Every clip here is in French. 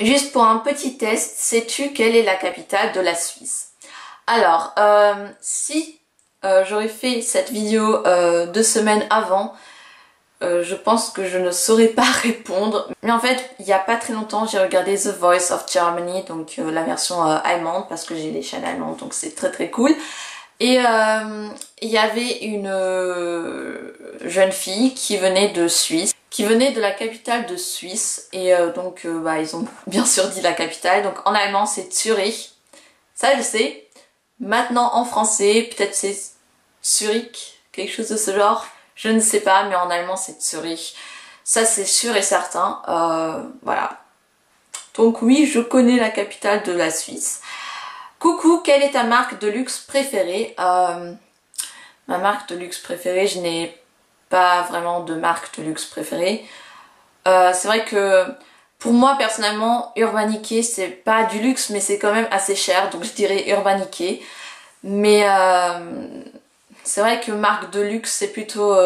Juste pour un petit test, sais-tu quelle est la capitale de la Suisse? Alors, si j'aurais fait cette vidéo 2 semaines avant, je pense que je ne saurais pas répondre. Mais en fait, il n'y a pas très longtemps, j'ai regardé The Voice of Germany, donc la version allemande, parce que j'ai les chaînes allemandes, donc c'est très très cool. Et il y avait une jeune fille qui venait de Suisse, qui venait de la capitale de Suisse, et donc ils ont bien sûr dit la capitale, donc en allemand c'est Zurich, ça je sais. Maintenant en français, peut-être c'est Zurich, quelque chose de ce genre, je ne sais pas, mais en allemand c'est Zurich, ça c'est sûr et certain, voilà. Donc oui, je connais la capitale de la Suisse. Coucou, quelle est ta marque de luxe préférée? Ma marque de luxe préférée, je n'ai pas vraiment de marque de luxe préférée. C'est vrai que pour moi personnellement, Urban Decay c'est pas du luxe mais c'est quand même assez cher, donc je dirais Urban Decay. Mais c'est vrai que marque de luxe c'est plutôt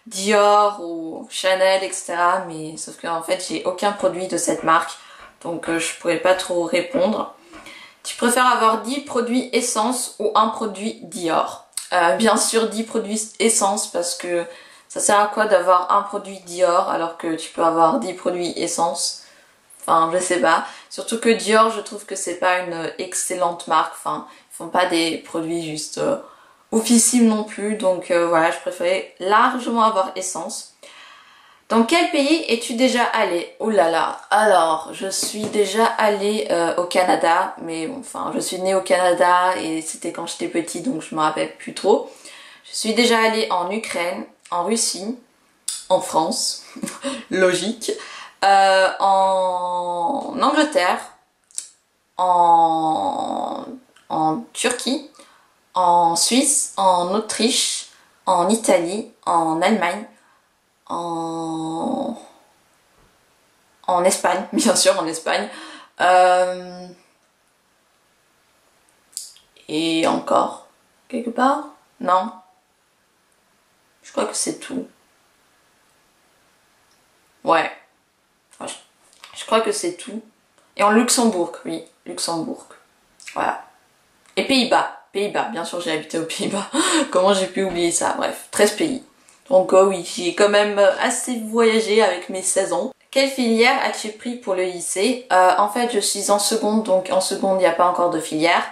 Dior ou Chanel, etc. Mais sauf qu'en fait j'ai aucun produit de cette marque, donc je pourrais pas trop répondre. Tu préfères avoir 10 produits essence ou un produit Dior? Bien sûr 10 produits essence, parce que ça sert à quoi d'avoir un produit Dior alors que tu peux avoir 10 produits essence? Enfin je sais pas. Surtout que Dior, je trouve que c'est pas une excellente marque. Enfin ils font pas des produits juste oufissimes non plus. Donc voilà, je préférais largement avoir essence. Dans quel pays es-tu déjà allée? Oh là là, alors je suis déjà allée au Canada, mais bon, enfin je suis née au Canada et c'était quand j'étais petite, donc je me rappelle plus trop. Je suis déjà allée en Ukraine, en Russie, en France, logique, en Angleterre, en Turquie, en Suisse, en Autriche, en Italie, en Allemagne, en Espagne, bien sûr en Espagne. Et encore quelque part? Non. Je crois que c'est tout. Ouais. Je crois que c'est tout. Et en Luxembourg, oui. Luxembourg. Voilà. Et Pays-Bas. Pays-Bas, bien sûr j'ai habité aux Pays-Bas. Comment j'ai pu oublier ça? Bref, 13 pays. Donc oui, j'ai quand même assez voyagé avec mes 16 ans. Quelle filière as-tu pris pour le lycée? En fait, je suis en seconde, donc en seconde, il n'y a pas encore de filière.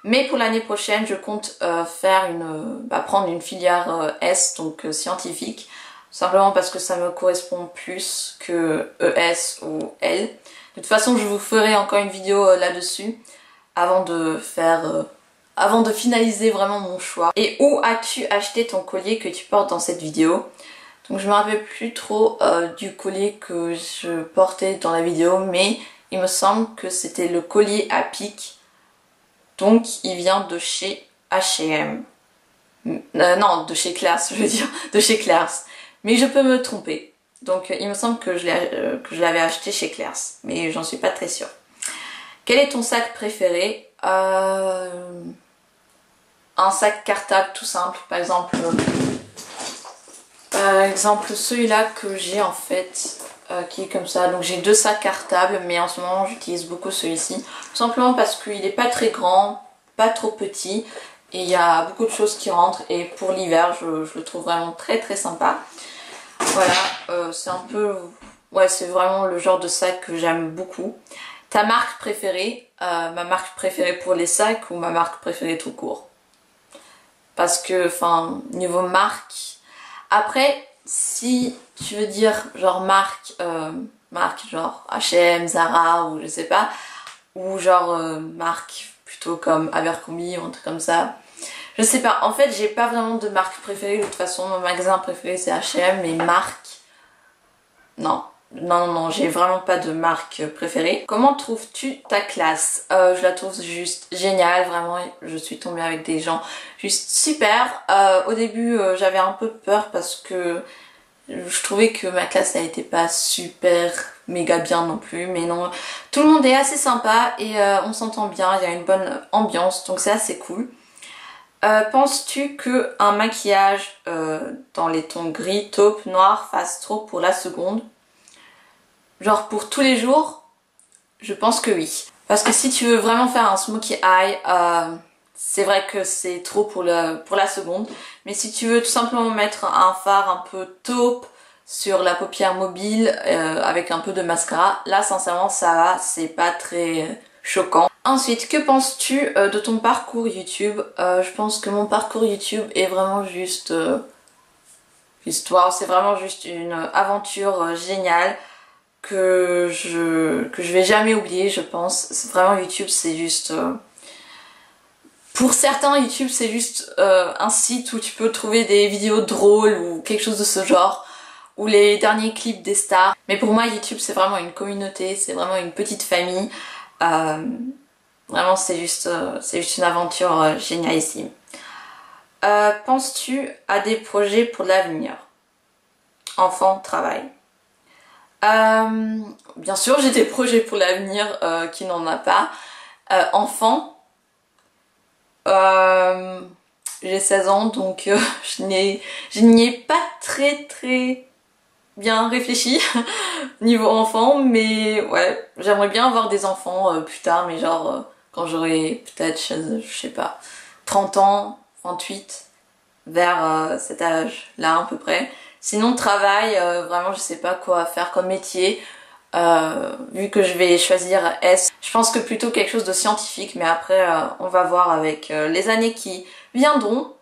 Mais pour l'année prochaine, je compte prendre une filière S, donc scientifique. Simplement parce que ça me correspond plus que ES ou L. De toute façon, je vous ferai encore une vidéo là-dessus avant de finaliser vraiment mon choix. Et où as-tu acheté ton collier que tu portes dans cette vidéo? Donc je me rappelle plus trop du collier que je portais dans la vidéo, mais il me semble que c'était le collier à pic. Donc il vient de chez H&M. Non, de chez Claire's, je veux dire, de chez Claire's. Mais je peux me tromper. Donc il me semble que je l'avais acheté chez Claire's, mais j'en suis pas très sûre. Quel est ton sac préféré? Un sac cartable tout simple, par exemple celui-là que j'ai en fait, qui est comme ça. Donc j'ai deux sacs cartables, mais en ce moment j'utilise beaucoup celui-ci. Tout simplement parce qu'il n'est pas très grand, pas trop petit, et il y a beaucoup de choses qui rentrent. Et pour l'hiver, je le trouve vraiment très très sympa. Voilà, c'est un peu... Ouais, c'est vraiment le genre de sac que j'aime beaucoup. Ta marque préférée? Ma marque préférée pour les sacs ou ma marque préférée tout court? Parce que, enfin, niveau marque... Après, si tu veux dire genre marque genre H&M, Zara ou je sais pas, ou genre marque plutôt comme Abercrombie ou un truc comme ça, je sais pas. En fait, j'ai pas vraiment de marque préférée. De toute façon, mon magasin préféré c'est H&M, mais marque, non. Non, j'ai vraiment pas de marque préférée. Comment trouves-tu ta classe? Je la trouve juste géniale, vraiment. Je suis tombée avec des gens juste super. Au début, j'avais un peu peur parce que je trouvais que ma classe, elle était pas super méga bien non plus. Mais non, tout le monde est assez sympa et on s'entend bien. Il y a une bonne ambiance, donc c'est assez cool. Penses-tu que un maquillage dans les tons gris, taupe, noir fasse trop pour la seconde? Genre pour tous les jours, Je pense que oui. Parce que si tu veux vraiment faire un smokey eye, c'est vrai que c'est trop pour la seconde. Mais si tu veux tout simplement mettre un fard un peu taupe sur la paupière mobile avec un peu de mascara, là sincèrement ça va, c'est pas très choquant. Ensuite, que penses-tu de ton parcours YouTube? Je pense que mon parcours YouTube est vraiment juste... Wow, c'est vraiment juste une aventure géniale que je vais jamais oublier, je pense. Vraiment, YouTube, c'est juste... Pour certains, YouTube, c'est juste un site où tu peux trouver des vidéos drôles ou quelque chose de ce genre, ou les derniers clips des stars. Mais pour moi, YouTube, c'est vraiment une communauté, c'est vraiment une petite famille. Vraiment, c'est juste une aventure génialissime. Penses-tu à des projets pour l'avenir? Enfant, travail. Bien sûr, j'ai des projets pour l'avenir qui n'en a pas. Enfant, j'ai 16 ans, donc je n'y ai pas très bien réfléchi niveau enfant, mais ouais, j'aimerais bien avoir des enfants plus tard, mais genre quand j'aurai peut-être, je sais pas, 30 ans, 28, vers cet âge-là à peu près. Sinon, travail, vraiment, je sais pas quoi faire comme métier. Vu que je vais choisir S, je pense que plutôt quelque chose de scientifique, mais après, on va voir avec les années qui viendront.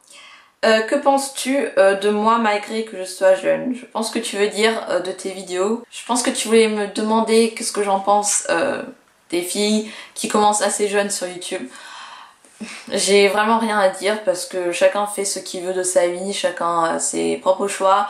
Que penses-tu de moi malgré que je sois jeune? Je pense que tu veux dire de tes vidéos. Je pense que tu voulais me demander qu'est-ce que j'en pense des filles qui commencent assez jeunes sur YouTube. J'ai vraiment rien à dire parce que chacun fait ce qu'il veut de sa vie, chacun a ses propres choix.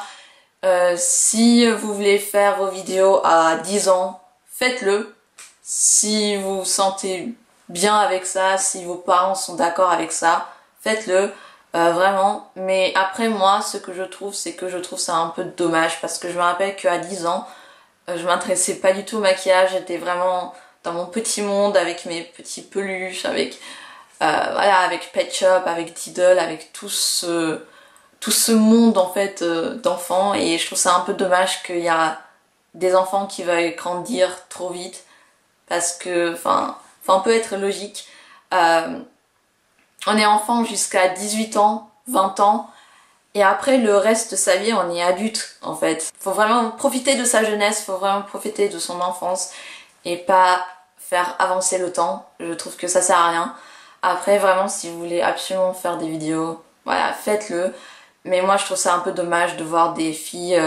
Si vous voulez faire vos vidéos à 10 ans, faites-le. Si vous vous sentez bien avec ça, si vos parents sont d'accord avec ça, faites-le. Vraiment. Mais après moi, ce que je trouve, c'est que je trouve ça un peu dommage parce que je me rappelle qu'à 10 ans, je m'intéressais pas du tout au maquillage, j'étais vraiment dans mon petit monde avec mes petits peluches, avec voilà, avec Pet Shop, avec Diddle, avec tout ce monde en fait d'enfants, et je trouve ça un peu dommage qu'il y a des enfants qui veulent grandir trop vite parce que, enfin, faut un peu être logique. On est enfant jusqu'à 18 ans, 20 ans, et après le reste de sa vie on est adulte en fait. Faut vraiment profiter de sa jeunesse, faut vraiment profiter de son enfance et pas faire avancer le temps. Je trouve que ça sert à rien. Après vraiment si vous voulez absolument faire des vidéos, voilà, faites-le. Mais moi je trouve ça un peu dommage de voir des filles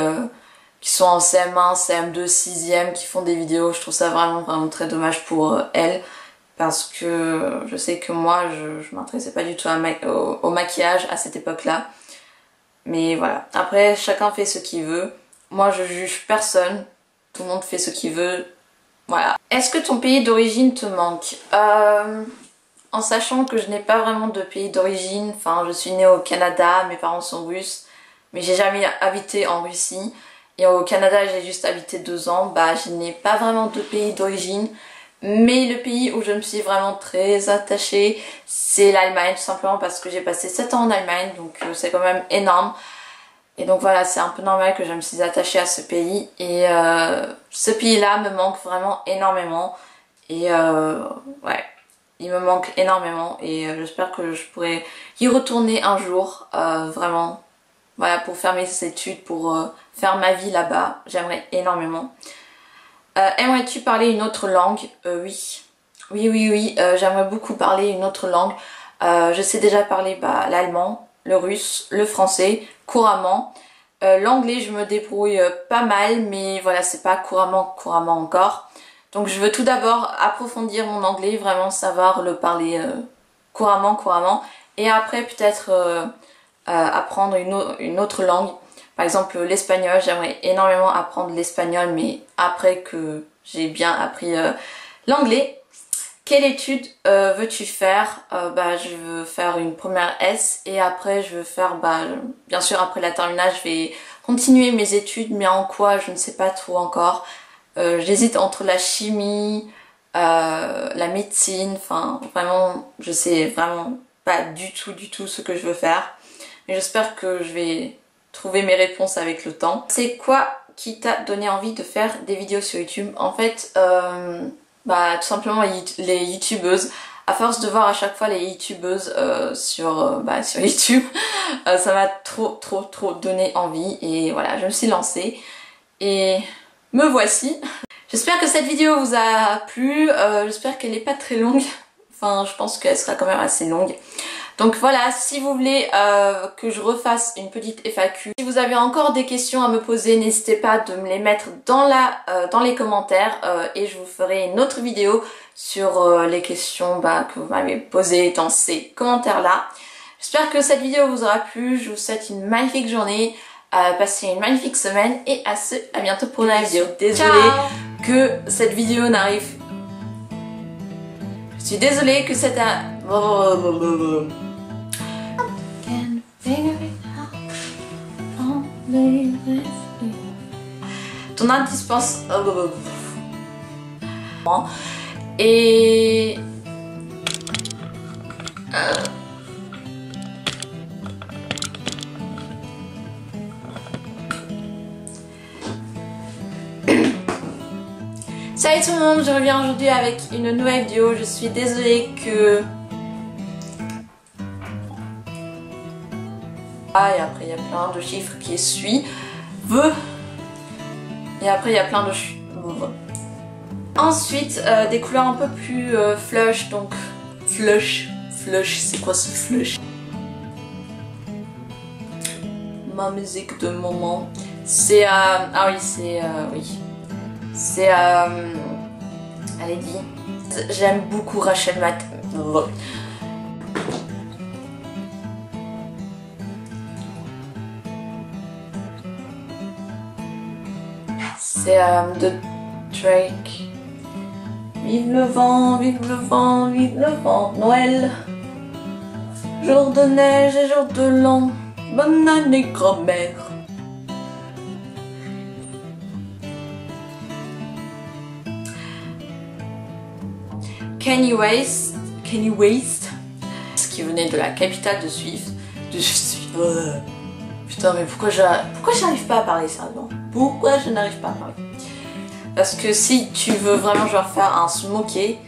qui sont en CM1, CM2, 6ème qui font des vidéos. Je trouve ça vraiment très dommage pour elles. Parce que je sais que moi je m'intéressais pas du tout au maquillage à cette époque-là. Mais voilà, après chacun fait ce qu'il veut. Moi je juge personne, tout le monde fait ce qu'il veut. Voilà. Est-ce que ton pays d'origine te manque? En sachant que je n'ai pas vraiment de pays d'origine, enfin je suis née au Canada, mes parents sont russes, mais j'ai jamais habité en Russie. Et au Canada j'ai juste habité 2 ans, bah je n'ai pas vraiment de pays d'origine. Mais le pays où je me suis vraiment très attachée, c'est l'Allemagne, tout simplement parce que j'ai passé 7 ans en Allemagne, donc c'est quand même énorme. Et donc voilà, c'est un peu normal que je me suis attachée à ce pays. Et ce pays-là me manque vraiment énormément. Et ouais, il me manque énormément. Et j'espère que je pourrai y retourner un jour, vraiment. Voilà, pour faire mes études, pour faire ma vie là-bas. J'aimerais énormément. Aimerais-tu parler une autre langue? Oui. Oui, j'aimerais beaucoup parler une autre langue. Je sais déjà parler l'allemand, le russe, le français, couramment. L'anglais, je me débrouille pas mal, mais voilà, c'est pas couramment encore. Donc je veux tout d'abord approfondir mon anglais, vraiment savoir le parler couramment. Et après peut-être apprendre une autre langue. Par exemple l'espagnol, j'aimerais énormément apprendre l'espagnol, mais après que j'ai bien appris l'anglais. Quelle étude veux-tu faire? Je veux faire une première S et après je veux faire, bien sûr après la terminale je vais continuer mes études, mais en quoi je ne sais pas trop encore. J'hésite entre la chimie, la médecine, enfin vraiment je sais vraiment pas du tout ce que je veux faire. Mais j'espère que je vais trouver mes réponses avec le temps. C'est quoi qui t'a donné envie de faire des vidéos sur YouTube? En fait, bah tout simplement les youtubeuses. À force de voir à chaque fois les youtubeuses sur YouTube, ça m'a trop donné envie et voilà, je me suis lancée et me voici. J'espère que cette vidéo vous a plu, j'espère qu'elle n'est pas très longue, enfin je pense qu'elle sera quand même assez longue. Donc voilà, si vous voulez que je refasse une petite FAQ, si vous avez encore des questions à me poser, n'hésitez pas de me les mettre dans les commentaires et je vous ferai une autre vidéo sur les questions que vous m'avez posées dans ces commentaires là. J'espère que cette vidéo vous aura plu, je vous souhaite une magnifique journée, passez une magnifique semaine et à bientôt pour une nouvelle vidéo. Désolée que cette vidéo n'arrive... Je suis désolée que cette... Ton indispensable... Et... Salut tout le monde, je reviens aujourd'hui avec une nouvelle vidéo. Je suis désolée que... Et après il y a plein de chiffres qui suivent. Et après il y a plein de chiffres. Ensuite des couleurs un peu plus flush, donc flush, c'est quoi ce flush? Ma musique de moment. C'est ah oui, c'est oui. C'est allez dit. J'aime beaucoup Rachel Matt. C'est de Drake. Vive le vent, vive le vent, vive le vent. Noël, jour de neige et jour de l'an. Bonne année grand-mère. Kanye West, ce qui venait de la capitale de Suisse. Putain, mais pourquoi j'arrive pas à parler sérieusement? Pourquoi je n'arrive pas à parler? Parce que si tu veux vraiment genre faire un smoké,